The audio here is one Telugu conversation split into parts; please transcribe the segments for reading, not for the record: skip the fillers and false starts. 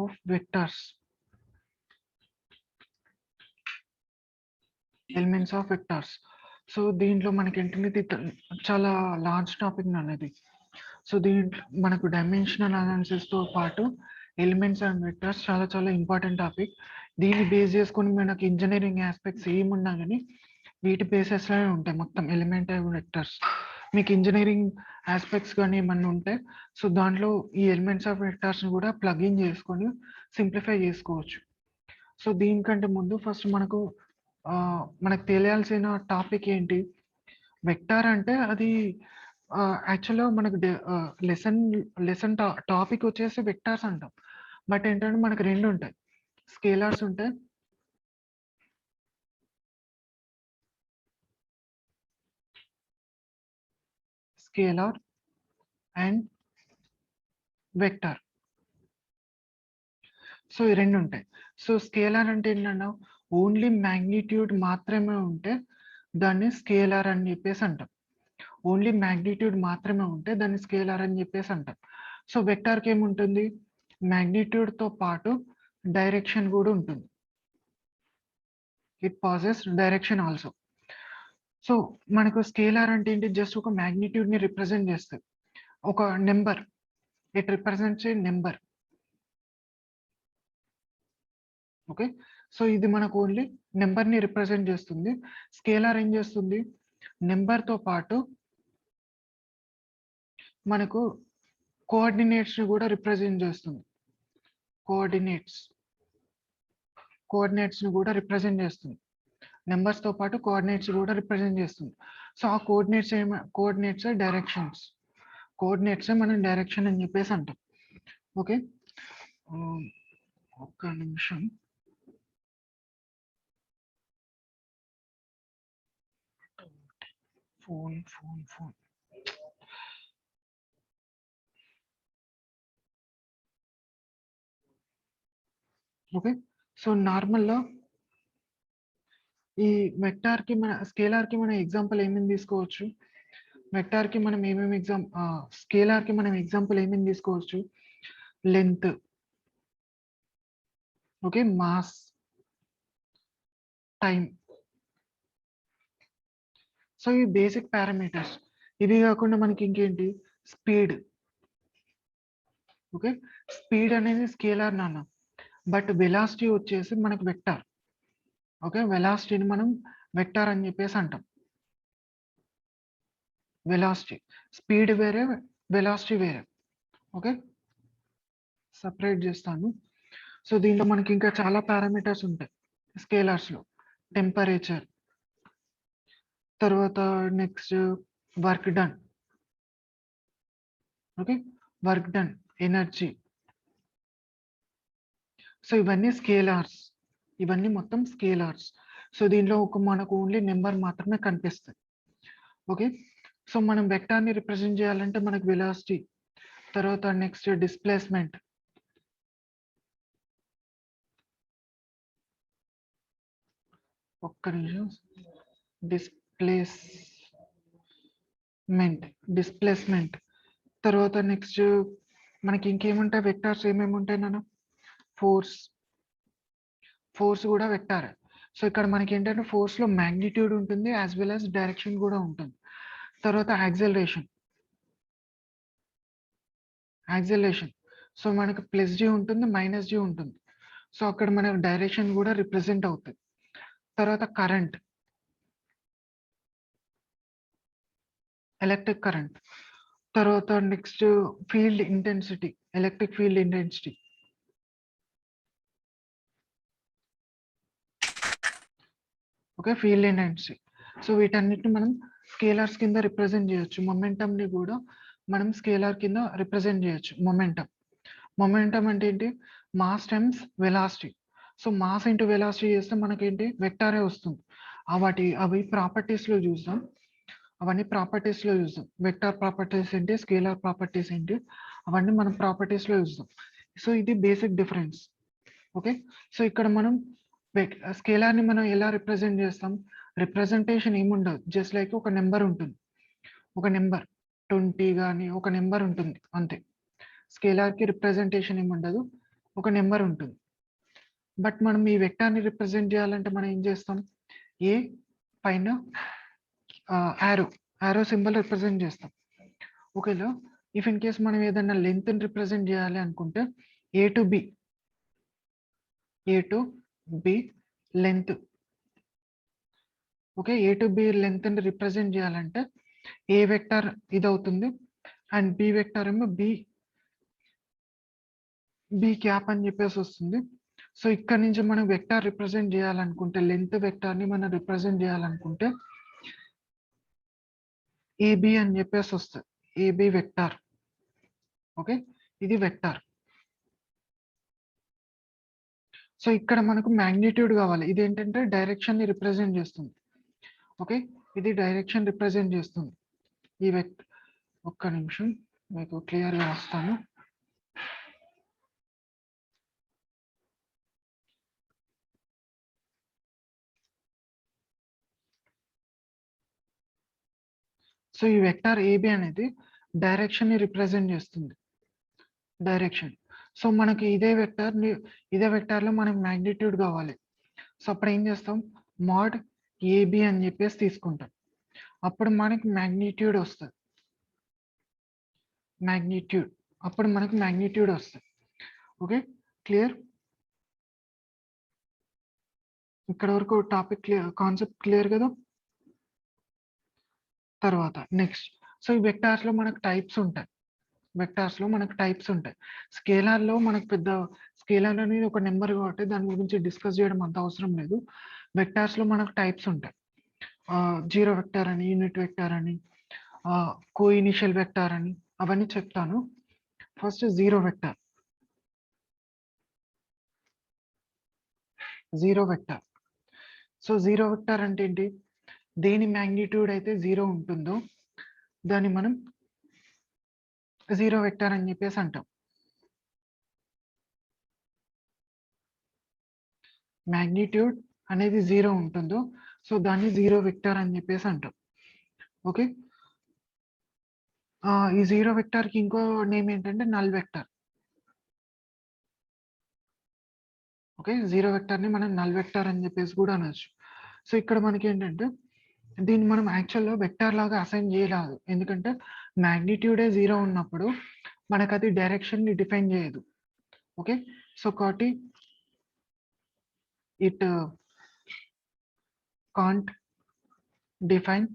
Of vectors, elements of vectors. So దీంట్లో మనకి ఏంటంటే చాలా లార్జ్ టాపిక్ అనేది. సో దీంట్లో మనకు డైమెన్షనల్ అనాలిసిస్ తో పాటు ఎలిమెంట్స్ అండ్ వెక్టర్స్ చాలా చాలా ఇంపార్టెంట్ టాపిక్. దీన్ని బేస్ చేసుకొని మనకి ఇంజనీరింగ్ ఆస్పెక్ట్స్ ఏమున్నా కానీ వీటి బేసెస్ లోనే ఉంటాయి మొత్తం ఎలిమెంట్ అండ్ వెక్టర్స్. మీకు ఇంజనీరింగ్ ఆస్పెక్ట్స్ కానీ ఏమన్నా ఉంటే సో దాంట్లో ఈ ఎలిమెంట్స్ ఆఫ్ వెక్టర్స్ కూడా ప్లగ్ ఇన్ చేసుకొని సింప్లిఫై చేసుకోవచ్చు. సో దీనికంటే ముందు ఫస్ట్ మనకు తెలియాల్సిన టాపిక్ ఏంటి, వెక్టార్ అంటే అది యాక్చువల్గా మనకు లెసన్ టాపిక్ వచ్చేసి వెక్టార్స్ అంటాం. బట్ ఏంటంటే మనకు రెండు ఉంటాయి, స్కేలార్స్ ఉంటాయి, స్కేలార్ అండ్ వెక్టార్. సో ఈ రెండు ఉంటాయి. సో స్కేలార్ అంటే ఏంటన్నా ఓన్లీ మ్యాగ్నిట్యూడ్ మాత్రమే ఉంటే దాన్ని స్కేలార్ అని చెప్పేసి అంటాం. ఓన్లీ మ్యాగ్నిట్యూడ్ మాత్రమే ఉంటే దాన్ని స్కేలార్ అని చెప్పేసి అంటాం. సో వెక్టార్కి ఏముంటుంది, మ్యాగ్నిట్యూడ్ తో పాటు డైరెక్షన్ కూడా ఉంటుంది, it passes direction also. So మనకు స్కేలార్ అంటే ఏంటి, జస్ట్ ఒక మ్యాగ్నిట్యూడ్ ని రిప్రజెంట్ చేస్తుంది, ఒక number, it represents A number. Okay, so ఇది మనకు ఓన్లీ నెంబర్ ని రిప్రజెంట్ చేస్తుంది. స్కేలార్ ఏం చేస్తుంది, నెంబర్ తో పాటు మనకు కోఆర్డినేట్స్ ని కూడా రిప్రజెంట్ చేస్తుంది, కోఆర్డినేట్స్ ని కూడా రిప్రజెంట్ చేస్తుంది, నెంబర్స్ తో పాటు కోఆర్డినేట్స్ కూడా రిప్రజెంట్ చేస్తుంది. సో ఆ కోఆర్డినేట్స్ డైరెక్షన్స్, కోఆర్డినేట్స్ మనం డైరెక్షన్ అని చెప్పేసి అంటాం. ఓకే, ఒక్క నిమిషం. Phone phone phone okay, so నార్మల్గా ఈ వెక్టార్ కి మన స్కేలార్ కి మనం ఎగ్జాంపుల్ ఏమేమి తీసుకోవచ్చు, వెక్టార్ కి మనం ఏమేమి స్కేలార్ కి మనం ఎగ్జాంపుల్ ఏమేమి తీసుకోవచ్చు, length, okay, mass, time. So ఈ బేసిక్ పారామీటర్స్. ఇవి కాకుండా మనకి ఇంకేంటి, స్పీడ్. ఓకే, స్పీడ్ అనేది స్కేలార్ నాన్న, బట్ వెలాసిటీ వచ్చేసి మనకి వెక్టార్. ఓకే, వెలాసిటీని మనం వెక్టార్ అని చెప్పేసి అంటాం. వెలాసిటీ, స్పీడ్ వేరే, వెలాసిటీ వేరే. ఓకే, సపరేట్ చేస్తాను. సో దీంట్లో మనకి ఇంకా చాలా పారామీటర్స్ ఉంటాయి స్కేలర్స్ లో. టెంపరేచర్, తర్వాత next work done. Okay, work done, energy. So ఇవన్నీ స్కేలార్స్, ఇవన్నీ మొత్తం స్కేలార్స్. సో దీంట్లో మనకు ఓన్లీ నెంబర్ మాత్రమే కనిపిస్తుంది. ఓకే, సో మనం వెక్టార్ని రిప్రజెంట్ చేయాలంటే మనకు వెలాసిటీ, తర్వాత నెక్స్ట్ డిస్ప్లేస్మెంట్, ఒక్క నిమిషం, డిస్ప్లేస్మెంట్. తర్వాత నెక్స్ట్ మనకి ఇంకేముంటాయి వెక్టార్స్, ఏమేమి ఉంటాయి నాన్న, ఫోర్స్ కూడా వెక్టార్. సో ఇక్కడ మనకి ఏంటంటే ఫోర్స్ లో మ్యాగ్నిట్యూడ్ ఉంటుంది యాజ్ వెల్ యాజ్ డైరెక్షన్ కూడా ఉంటుంది. తర్వాత యాక్సెలరేషన్, సో మనకు ప్లస్ జీ ఉంటుంది, మైనస్ జీ ఉంటుంది. సో అక్కడ మనకు డైరెక్షన్ కూడా రిప్రజెంట్ అవుతుంది. తర్వాత కరెంట్, ఎలక్ట్రిక్ కరెంట్. తర్వాత next field intensity, electric field intensity. Okay, field intensity. So వీటన్నిటిని మనం స్కేలర్స్ కింద రిప్రజెంట్ చేయొచ్చు. మొమెంటమ్ ని కూడా మనం స్కేలర్ కింద రిప్రజెంట్ చేయొచ్చు. మొమెంటం అంటే ఏంటి, mass times velocity. So mass into velocity చేస్తే మనకేంటి వెక్టారే వస్తుంది. అవి ప్రాపర్టీస్ లో చూద్దాం, అవన్నీ ప్రాపర్టీస్ లో చూద్దాం. వెక్టార్ ప్రాపర్టీస్ ఏంటి, స్కేలార్ ప్రాపర్టీస్ ఏంటి, అవన్నీ మనం ప్రాపర్టీస్ లో చూద్దాం. సో ఇది బేసిక్ డిఫరెన్స్. ఓకే, సో ఇక్కడ మనం స్కేలార్ ని మనం ఎలా రిప్రజెంట్ చేస్తాం, రిప్రజెంటేషన్ ఏముండదు, జస్ట్ లైక్ ఒక నెంబర్ ఉంటుంది, ఒక నెంబర్ 20 కానీ ఒక నెంబర్ ఉంటుంది అంతే. స్కేలార్ కి రిప్రజెంటేషన్ ఏముండదు, ఒక నెంబర్ ఉంటుంది. బట్ మనం ఈ వెక్టార్ని రిప్రజెంట్ చేయాలంటే మనం ఏం చేస్తాం, ఏ పైన యారో సింబల్ రిప్రజెంట్ చేస్తాం. ఓకేలా ఇఫ్ ఇన్ కేస్ మనం ఏదైనా లెంత్ని రిప్రజెంట్ చేయాలి అనుకుంటే A to B length. Okay, A to B లెంత్ని రిప్రజెంట్ చేయాలంటే ఏ వెక్టార్ ఇది అవుతుంది అండ్ బి వెక్టార్ ఏమో బి క్యాప్ అని చెప్పేసి వస్తుంది. సో ఇక్కడ నుంచి మనం వెక్టార్ రిప్రజెంట్ చేయాలనుకుంటే లెంత్ వెక్టార్ని మనం రిప్రజెంట్ చేయాలనుకుంటే ఏబి అని చెప్పేసి వస్తుంది, ఏబి వెక్టార్. ఓకే, ఇది వెక్టార్. సో ఇక్కడ మనకు మ్యాగ్నిట్యూడ్ కావాలి, ఇది ఏంటంటే డైరెక్షన్ ని రిప్రజెంట్ చేస్తుంది. ఓకే, ఇది డైరెక్షన్ రిప్రజెంట్ చేస్తుంది ఈ వెక్టర్. ఒక్క నిమిషం మీకు క్లియర్ గా వస్తాను. సో ఈ వెక్టార్ ఏబి అనేది డైరెక్షన్ ని రిప్రజెంట్ చేస్తుంది, డైరెక్షన్. సో మనకి ఇదే వెక్టార్ లో మనకి మ్యాగ్నిట్యూడ్ కావాలి. సో అప్పుడు ఏం చేస్తాం, మాడ్ ఏబి అని చెప్పేసి తీసుకుంటాం, అప్పుడు మనకి మ్యాగ్నిట్యూడ్ వస్తుంది, అప్పుడు మనకి మ్యాగ్నిట్యూడ్ వస్తుంది. Okay, clear? ఇక్కడ వరకు టాపిక్ క్లియర్, కాన్సెప్ట్ క్లియర్ కదా? తర్వాత నెక్స్ట్, సో ఈ వెక్టార్స్ లో మనకు టైప్స్ ఉంటాయి. స్కేలార్ లో మనకు పెద్ద, స్కేలార్ అనేది ఒక నెంబర్ కాబట్టి దాని గురించి డిస్కస్ చేయడం అంత అవసరం లేదు. వెక్టార్స్ లో మనకు టైప్స్ ఉంటాయి, జీరో వెక్టార్ అని, యూనిట్ వెక్టార్ అని, కో ఇనిషియల్ వెక్టార్ అని, అవన్నీ చెప్తాను. First zero vector. So zero vector అంటే ఏంటి, దేని మ్యాగ్నిట్యూడ్ అయితే జీరో ఉంటుందో దాన్ని మనం జీరో వెక్టార్ అని చెప్పేసి అంటాం. మ్యాగ్నిట్యూడ్ అనేది జీరో ఉంటుందో సో దాన్ని జీరో వెక్టార్ అని చెప్పేసి అంటాం. ఓకే, ఈ జీరో వెక్టార్ కి ఇంకో నేమ్ ఏంటంటే null vector. Okay, zero vector ని మనం నల్ వెక్టార్ అని చెప్పేసి కూడా అనొచ్చు. సో ఇక్కడ మనకి ఏంటంటే దీన్ని మనం యాక్చువల్గా వెక్టార్ లాగా అసైన్ చేయరాదు, ఎందుకంటే మ్యాగ్నిట్యూడే జీరో ఉన్నప్పుడు మనకు అది డైరెక్షన్ ని డిఫైన్ చేయదు. ఓకే, సో కాబట్టి ఇట్ కాంట్ డిఫైన్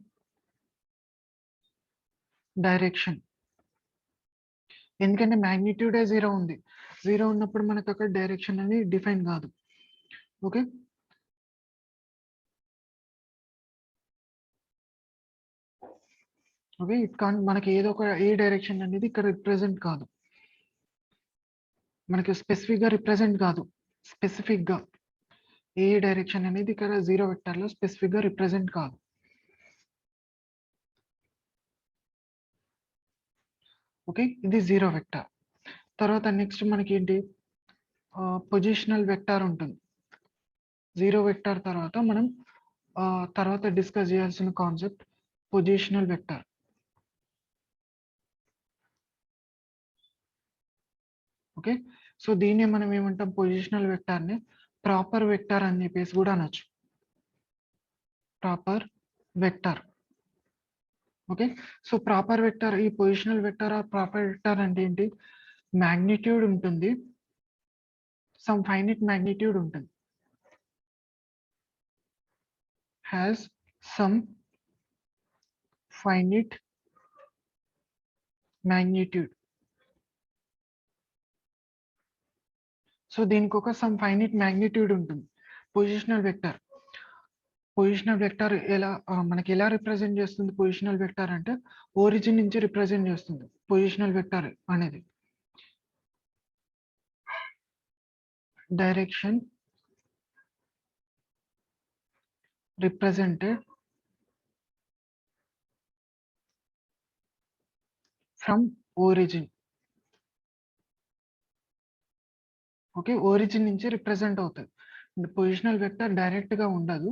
డైరెక్షన్, ఎందుకంటే మ్యాగ్నిట్యూడే జీరో ఉంది, జీరో ఉన్నప్పుడు మనకు అక్కడ డైరెక్షన్ అనేది డిఫైన్ కాదు. ఓకే, ఓకే, ఇట్ కాన్, మనకి ఏదో ఒక ఏ డైరెక్షన్ అనేది ఇక్కడ రిప్రజెంట్ కాదు, మనకి స్పెసిఫిక్ గా రిప్రజెంట్ కాదు, స్పెసిఫిక్ గా ఏ డైరెక్షన్ అనేది ఇక్కడ జీరో వెక్టర్ లో స్పెసిఫిక్ గా రిప్రజెంట్ కాదు. ఓకే, ఇది జీరో వెక్టర్. తర్వాత నెక్స్ట్ మనకి ఏంటి, పొజిషనల్ వెక్టార్ ఉంటుంది. జీరో వెక్టార్ తర్వాత మనం తర్వాత డిస్కస్ చేయాల్సిన concept positional vector. Okay, so దీన్ని మనం ఏమంటాం, పొజిషనల్ వెక్టార్ ని ప్రాపర్ వెక్టార్ అని చెప్పేసి కూడా అనొచ్చు, proper vector. Okay, so proper vector, ఈ positional vector or proper vector అంటే ఏంటి, మ్యాగ్నిట్యూడ్ ఉంటుంది, సమ్ ఫైనైట్ మ్యాగ్నిట్యూడ్ ఉంటుంది, has some finite magnitude. So దీనికి ఒక సమ్ ఫైనైట్ మ్యాగ్నిట్యూడ్ ఉంటుంది పొజిషనల్ వెక్టార్. పొజిషనల్ వెక్టార్ ఎలా మనకి ఎలా రిప్రజెంట్ చేస్తుంది, పొజిషనల్ వెక్టార్ అంటే ఓరిజిన్ నుంచి రిప్రజెంట్ చేస్తుంది పొజిషనల్ వెక్టార్ అనేది. Direction represented from origin. Okay, origin నుంచి రిప్రజెంట్ అవుతుంది. పొజిషనల్ వెక్టర్ డైరెక్ట్ గా ఉండదు,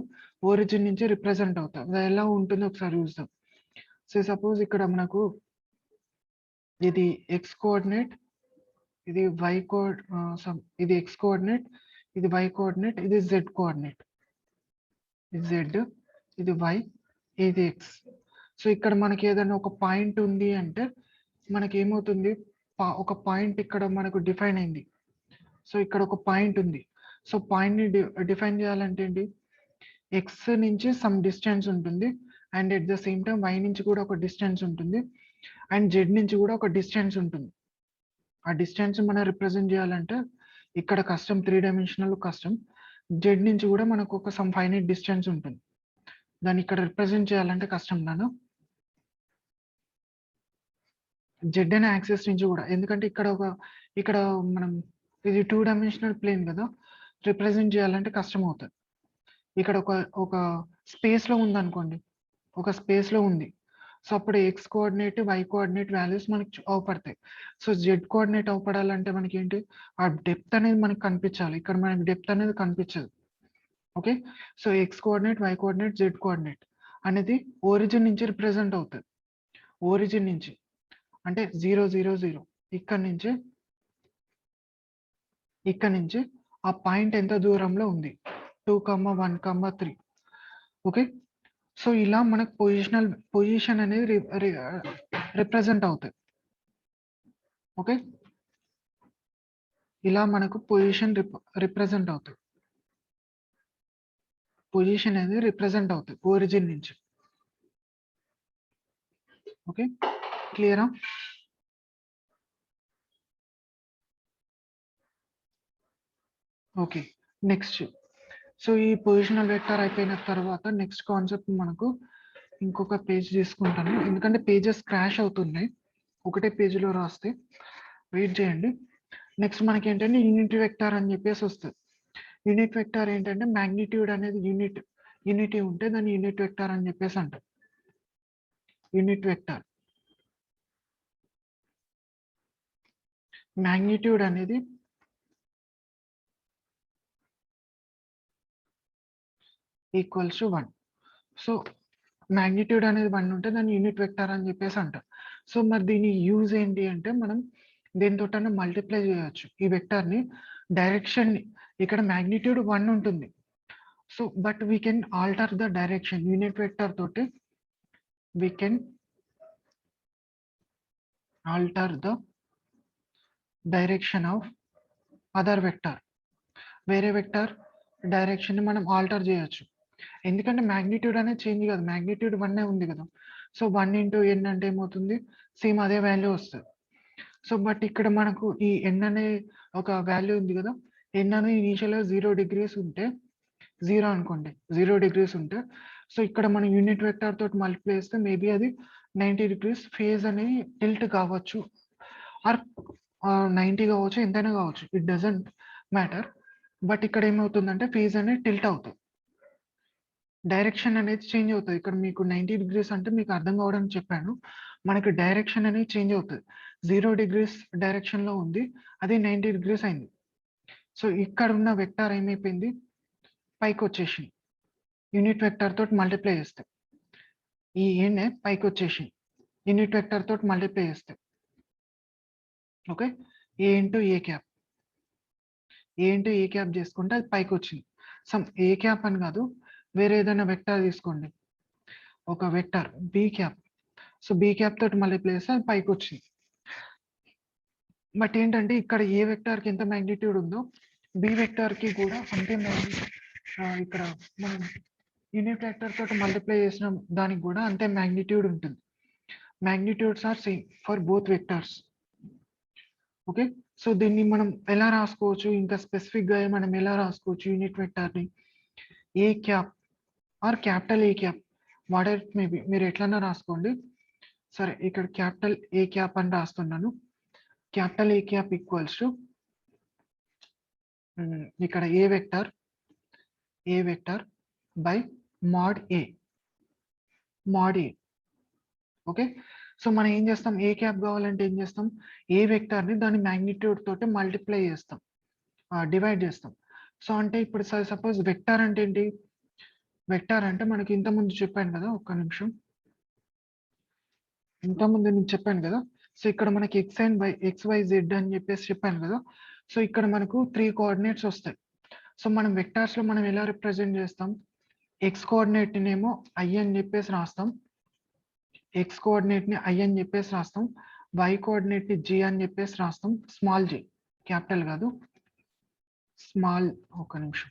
ఓరిజిన్ నుంచి రిప్రజెంట్ అవుతుంది. అది ఎలా ఉంటుందో ఒకసారి చూద్దాం. సో సపోజ్ ఇక్కడ మనకు ఇది ఎక్స్ కోఆర్డినేట్, ఇది y కోడ్ ఇది x కోఆర్డినేట్, ఇది y కోఆర్డినేట్, ఇది z కోఆర్డినేట్. ఇది z, ఇది y, ఇది x. సో ఇక్కడ మనకి ఏదైనా ఒక పాయింట్ ఉంది అంటే మనకి ఏమవుతుంది, ఒక పాయింట్ ఇక్కడ మనకు డిఫైన్ అయింది. సో ఇక్కడ ఒక పాయింట్ ఉంది. సో పాయింట్ని డిఫైన్ చేయాలంటే ఏంటి, ఎక్స్ నుంచి సమ్ డిస్టెన్స్ ఉంటుంది and at the same time Y నుంచి కూడా ఒక డిస్టెన్స్ ఉంటుంది అండ్ జెడ్ నుంచి కూడా ఒక డిస్టెన్స్ ఉంటుంది. ఆ డిస్టెన్స్ మనం రిప్రజెంట్ చేయాలంటే ఇక్కడ కష్టం, 3 డైమెన్షనల్ కష్టం. జెడ్ నుంచి కూడా మనకు ఒక సమ్ ఫైనైట్ డిస్టెన్స్ ఉంటుంది, దాన్ని ఇక్కడ రిప్రజెంట్ చేయాలంటే కష్టం నాను. జెడ్ అనే యాక్సెస్ నుంచి కూడా, ఎందుకంటే ఇక్కడ మనం ఇది 2 డైమెన్షనల్ ప్లేన్ కదా, రిప్రజెంట్ చేయాలంటే కష్టం అవుతుంది. ఇక్కడ ఒక స్పేస్ లో ఉంది అనుకోండి, ఒక స్పేస్ లో ఉంది. సో అప్పుడు X coordinate, Y coordinate values మనకి అవపడతాయి. సో జెడ్ కోఆర్డినేట్ అవపడాలంటే మనకి ఏంటి, ఆ డెప్త్ అనేది మనకి కనిపించాలి. ఇక్కడ మనకి డెప్త్ అనేది కనిపించదు. Okay, so X coordinate, Y coordinate, Z coordinate అనేది ఓరిజిన్ నుంచి రిప్రజెంట్ అవుతుంది. ఓరిజిన్ నుంచి అంటే 0 0 0 ఇక్కడ నుంచి ఆ పాయింట్ ఎంత దూరంలో ఉంది, 2, 1, 3. ఓకే, సో ఇలా మనకు పొజిషన్ అనేది రిప్రజెంట్ అవుతుంది. ఓకే, ఇలా మనకు పొజిషన్ రిప్రజెంట్ అవుతుంది. పొజిషన్ అనేది రిప్రజెంట్ అవుతుంది ఓరిజిన్ నుంచి. ఓకే, క్లియరా? Okay, next. సో ఈ పొజిషనల్ వెక్టర్ అయిపోయిన తర్వాత నెక్స్ట్ కాన్సెప్ట్ మనకు ఇంకొక పేజ్ తీసుకుంటాను, ఎందుకంటే పేజెస్ క్రాష్ అవుతున్నాయి ఒకటే పేజీలో రాస్తే. వెయిట్ చేయండి. నెక్స్ట్ మనకి ఏంటంటే యూనిట్ వెక్టర్ అని చెప్పేసి వస్తుంది. యూనిట్ వెక్టర్ ఏంటంటే మ్యాగ్నిట్యూడ్ అనేది యూనిటీ ఉంటే దాన్ని యూనిట్ వెక్టర్ అని చెప్పేసి అంటారు. యూనిట్ వెక్టర్ మ్యాగ్నిట్యూడ్ అనేది ఈక్వల్స్ టు 1. సో మ్యాగ్నిట్యూడ్ అనేది 1 ఉంటే దాన్ని యూనిట్ వెక్టర్ అని చెప్పేసి అంటారు. సో మరి దీని యూజ్ ఏంటి అంటే మనం దేనితోటైనా మల్టిప్లై చేయొచ్చు ఈ వెక్టర్ని, డైరెక్షన్ని. ఇక్కడ మ్యాగ్నిట్యూడ్ 1 ఉంటుంది. So but we can alter the direction. Unit vector తోటి we can alter the direction of other vector. వేరే వెక్టర్ డైరెక్షన్ ని మనం ఆల్టర్ చేయొచ్చు. ఎందుకంటే మ్యాగ్నిట్యూడ్ అనేది చేంజ్ కాదు, మ్యాగ్నిట్యూడ్ 1 ఉంది కదా. సో 1 into n అంటే ఏమవుతుంది, సేమ్ అదే వాల్యూ వస్తుంది. సో బట్ ఇక్కడ మనకు ఈ n అనే ఒక వాల్యూ ఉంది కదా, n అనేది ఇనీషియల్గా 0 degrees ఉంటే, 0 అనుకోండి, 0 degrees ఉంటే, సో ఇక్కడ మనం యూనిట్ వెక్టర్ తోటి మల్టిప్లై చేస్తే మేబీ అది 90 degrees ఫేజ్ అనేది టిల్ట్ కావచ్చు, ఆర్ 90 కావచ్చు, ఎంతైనా కావచ్చు, ఇట్ డజంట్ మ్యాటర్. బట్ ఇక్కడ ఏమవుతుందంటే ఫేజ్ అనేది టిల్ట్ అవుతుంది, డైరెక్షన్ అనేది చేంజ్ అవుతుంది. ఇక్కడ మీకు 90 degrees అంటే మీకు అర్థం కావడానికి చెప్పాను, మనకి డైరెక్షన్ అనేది చేంజ్ అవుతుంది. 0 degrees డైరెక్షన్లో ఉంది, అది 90 degrees అయింది. సో ఇక్కడ ఉన్న వెక్టర్ ఏమైపోయింది, పైకి వచ్చేసింది. యూనిట్ వెక్టర్ తోటి మల్టిప్లై చేస్తే ఈ n పైకి వచ్చేసింది, యూనిట్ వెక్టర్ తోటి మల్టిప్లై చేస్తే. ఓకే, ఏ ఇంటూ ఏ క్యాప్, ఏ ఇంటూ ఏ క్యాప్ చేసుకుంటే అది పైకి వచ్చింది. సమ్ ఏ క్యాప్ అని కాదు, వేరే ఏదైనా వెక్టర్ తీసుకోండి, ఒక vector B cap. So B cap తోటి మల్టిప్లై చేస్తే అది పైకి వచ్చింది. బట్ ఏంటంటే ఇక్కడ ఏ వెక్టర్కి ఎంత మ్యాగ్నిట్యూడ్ ఉందో బి వెక్టర్కి కూడా అంతే మ్యాగ్నిట్యూడ్. ఇక్కడ మనం యూనిట్ వెక్టర్ తోటి మల్టిప్లై చేసిన దానికి కూడా అంతే మ్యాగ్నిట్యూడ్ ఉంటుంది. Magnitudes are same for both vectors. Okay, so దీన్ని మనం ఎలా రాసుకోవచ్చు, ఇంకా స్పెసిఫిక్గా మనం ఎలా రాసుకోవచ్చు యూనిట్ వెక్టర్ని, A cap or capital A cap, whatever maybe, మీరు ఎట్లన్నా రాసుకోండి. సరే, ఇక్కడ క్యాపిటల్ ఏ క్యాప్ అని రాస్తున్నాను. Capital A cap equals to ఇక్కడ A vector by mod A. Okay, so మనం ఏం చేస్తాం, ఏ క్యాప్ కావాలంటే ఏం చేస్తాం, ఏ వెక్టర్ని దాని మ్యాగ్నిట్యూడ్ తోటి మల్టిప్లై చేస్తాం, డివైడ్ చేస్తాం. సో అంటే ఇప్పుడు సపోజ్ వెక్టర్ అంటే ఏంటి, వెక్టర్ అంటే మనకి ఇంతకుముందు చెప్పాను కదా, ఒక్క నిమిషం, ఇంతకుముందు నేను చెప్పాను కదా, సో ఇక్కడ మనకి XYZ అని చెప్పేసి చెప్పాను కదా! సో ఇక్కడ మనకు 3 కోఆర్డినేట్స్ వస్తాయి. సో మనం వెక్టార్స్‌లో మనం ఎలా రిప్రజెంట్ చేస్తాం? X కోఆర్డినేట్‌నేమో I అని చెప్పేసి రాస్తాం. X కోఆర్డినేట్‌ని I అని చెప్పేసి రాస్తాం. Y కోఆర్డినేట్‌ని G అని చెప్పేసి రాస్తాం. స్మాల్ g, క్యాపిటల్ కాదు. స్మాల్, ఒక్క నిమిషం.